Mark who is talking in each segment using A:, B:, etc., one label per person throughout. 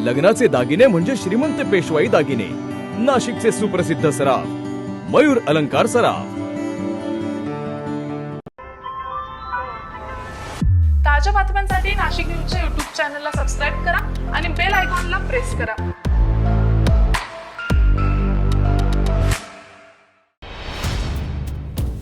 A: लग्नाचे दागिने म्हणजे श्रीमंत पेशवाई दागिने, नाशिकचे सुप्रसिद्ध सराफ मयूर अलंकार सराफ।
B: ताज्या बातम्यांसाठी नाशिक न्यूजच्या YouTube चॅनलला सबस्क्राईब करा आणि बेल आयकॉनला प्रेस करा।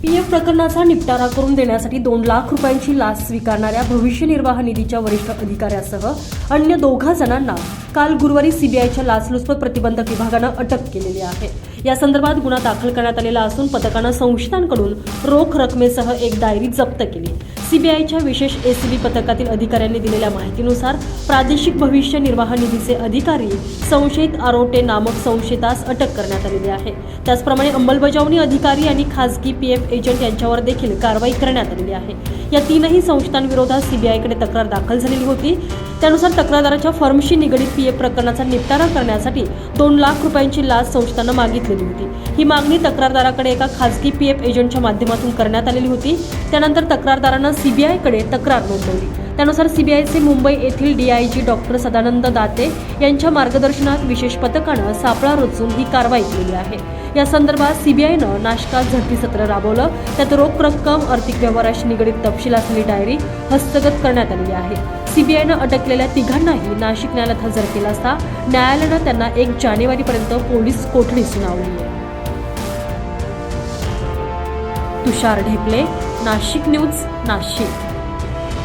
C: पीएफ प्रकरणाचा निपटारा करून देण्यासाठी 2 लाख रुपयांची लाच स्वीकारणाऱ्या भविष्य निर्वाह निधीच्या वरिष्ठ अधिकाऱ्यासह अन्य 2 जणांना काल गुरुवारी सीबीआयच्या लाचलुचपत प्रतिबंधक विभागानं अटक केलेली आहे। या संदर्भात गुन्हा दाखल करण्यात आलेला असून पथकानं संशयितांकडून रोख रकमेसह एक डायरी जप्त केली। सीबीआयच्या विशेष एसीबी पथकातील अधिकाऱ्यांनी दिलेल्या माहितीनुसार प्रादेशिक भविष्य निर्वाह निधीचे अधिकारी संशयित आरोटे नामक संशयितास अटक करण्यात आलेली आहे। त्याचप्रमाणे अंमलबजावणी अधिकारी आणि खासगी पीएफ एजंट यांच्यावर देखील कारवाई करण्यात आलेली आहे। या 3ही संशयितांविरोधात सीबीआयकडे तक्रार दाखल झालेली होती। त्यानुसार तक्रारदाराच्या फर्मशी निगडीत पीएफ प्रकरणाचा निपटारा करण्यासाठी 2 लाख रुपयांची लाच संशयितांना मागितलेली होती। ही मागणी तक्रारदाराकडे एका खासगी पीएफ एजंटच्या माध्यमातून करण्यात आलेली होती। त्यानंतर तक्रारदारानं सीबीआयकडे तक्रार नोंदवली। त्यानुसार सीबीआयचे मुंबई येथील डीआयजी डॉक्टर सदानंद दाते यांच्या मार्गदर्शनात विशेष पथकानं सापळा रचून ही कारवाई केली आहे। या संदर्भात सीबीआयनं नाशकात झडती सत्र राबवलं। त्यात रोख रक्कम, आर्थिक व्यवहाराशी निगडीत तपशील असलेली डायरी हस्तगत करण्यात आलेली आहे। सीबीआयनं अटकलेल्या 3घांनाही नाशिक न्यायालयात हजर केलं असता न्यायालयानं त्यांना 1 जानेवारीपर्यंत पोलीस कोठडी सुनावली आहे। तुषार ढेपले, नाशिक न्यूज, नाशिक।